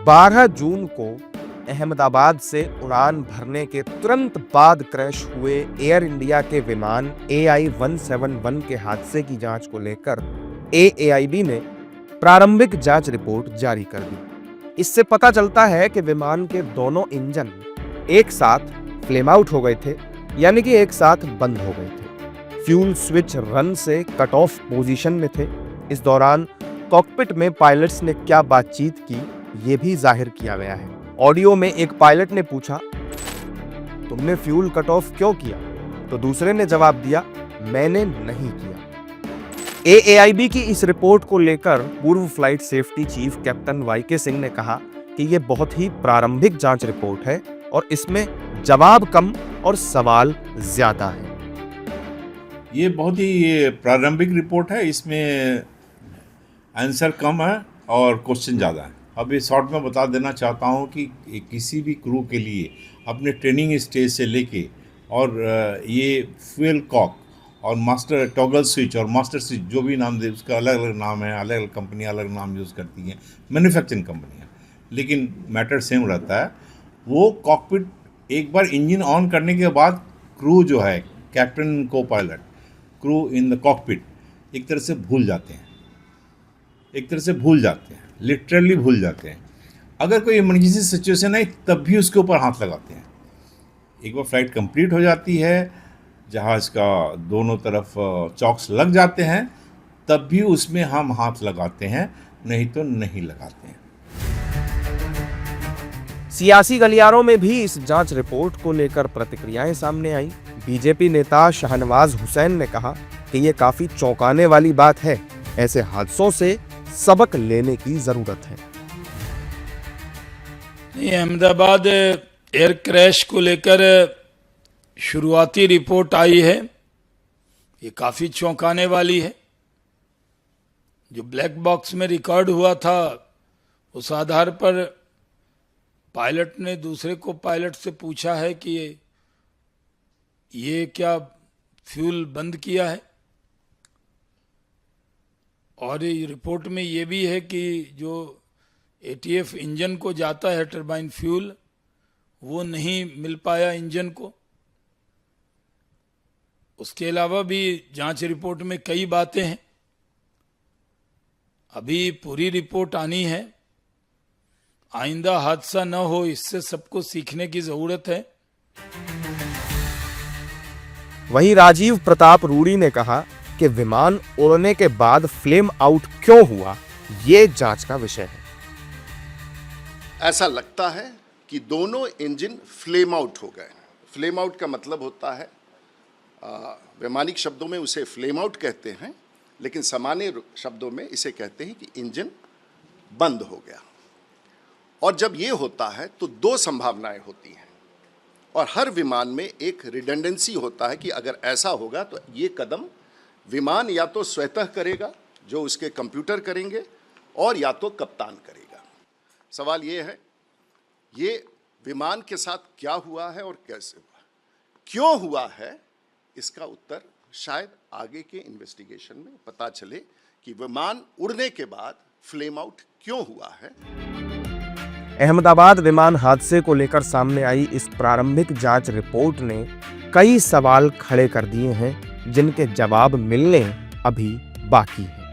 12 जून को अहमदाबाद से उड़ान भरने के तुरंत बाद क्रैश हुए एयर इंडिया के विमान AI-171 के हादसे की जांच को लेकर AAIB ने प्रारंभिक जांच रिपोर्ट जारी कर दी। इससे पता चलता है कि विमान के दोनों इंजन एक साथ फ्लेम आउट हो गए थे, यानी कि एक साथ बंद हो गए थे। फ्यूल स्विच रन से कट ऑफ पोजीशन में थे। इस दौरान कॉकपिट में पायलट्स ने क्या बातचीत की, ये भी जाहिर किया गया है। ऑडियो में एक पायलट ने पूछा, तुमने फ्यूल कट ऑफ क्यों किया? तो दूसरे ने जवाब दिया, मैंने नहीं किया। AAIB की इस रिपोर्ट को लेकर पूर्व flight safety chief captain YK Singh ने कहा कि यह बहुत ही प्रारंभिक जांच रिपोर्ट है और इसमें जवाब कम और सवाल ज्यादा है। ये बहुत ही प्रारंभिक रिपोर्ट है, इसमें आंसर कम है और क्वेश्चन ज़्यादा है। अब ये शॉर्ट में बता देना चाहता हूँ कि किसी भी क्रू के लिए अपने ट्रेनिंग स्टेज से लेके और ये फ्यूल कॉक और मास्टर टॉगल स्विच और मास्टर स्विच जो भी नाम दे, उसका अलग अलग नाम है, अलग अलग कंपनियाँ अलग नाम यूज़ करती हैं, मैन्युफैक्चरिंग कंपनियाँ, लेकिन मैटर सेम रहता है। वो कॉकपिट एक बार इंजन ऑन करने के बाद क्रू जो है, कैप्टन को pilot, crew in the cockpit एक तरह से भूल जाते हैं, लिटरली भूल जाते हैं। अगर कोई इमरजेंसी सिचुएशन है तब भी उसके ऊपर हाथ लगाते हैं। एक बार फ्लाइट कंप्लीट हो जाती है, जहाज़ का दोनों तरफ चॉक्स लग जाते हैं, तब भी उसमें हम हाथ लगाते हैं, नहीं तो नहीं लगाते हैं। सियासी गलियारों में भी इस जांच रिपोर्ट को लेकर प्रतिक्रियाएं सामने आई। बीजेपी नेता शाहनवाज हुसैन ने कहा कि ये काफी चौंकाने वाली बात है, ऐसे हादसों से सबक लेने की जरूरत है। अहमदाबाद एयर क्रैश को लेकर शुरुआती रिपोर्ट आई है, ये काफी चौंकाने वाली है। जो ब्लैक बॉक्स में रिकॉर्ड हुआ था, उस आधार पर पायलट ने दूसरे को पायलट से पूछा है कि ये क्या फ्यूल बंद किया है, और ये रिपोर्ट में ये भी है कि जो ATF इंजन को जाता है टरबाइन फ्यूल, वो नहीं मिल पाया इंजन को। उसके अलावा भी जांच रिपोर्ट में कई बातें हैं, अभी पूरी रिपोर्ट आनी है। आइंदा हादसा न हो, इससे सबको सीखने की जरूरत है। वहीं राजीव प्रताप रूडी ने कहा कि विमान उड़ने के बाद फ्लेम आउट क्यों हुआ, ये जांच का विषय है। ऐसा लगता है कि दोनों इंजन फ्लेम आउट हो गए। फ्लेम आउट का मतलब होता है, वैमानिक शब्दों में उसे फ्लेम आउट कहते हैं, लेकिन सामान्य शब्दों में इसे कहते हैं कि इंजन बंद हो गया। और जब ये होता है तो दो संभावनाएं होती हैं, और हर विमान में एक रिडंडेंसी होता है कि अगर ऐसा होगा तो ये कदम विमान या तो स्वतः करेगा, जो उसके कंप्यूटर करेंगे, और या तो कप्तान करेगा। सवाल ये है, ये विमान के साथ क्या हुआ है और कैसे हुआ, क्यों हुआ है, इसका उत्तर शायद आगे के इन्वेस्टिगेशन में पता चले कि विमान उड़ने के बाद फ्लेम आउट क्यों हुआ है। अहमदाबाद विमान हादसे को लेकर सामने आई इस प्रारंभिक जांच रिपोर्ट ने कई सवाल खड़े कर दिए हैं, जिनके जवाब मिलने अभी बाकी हैं।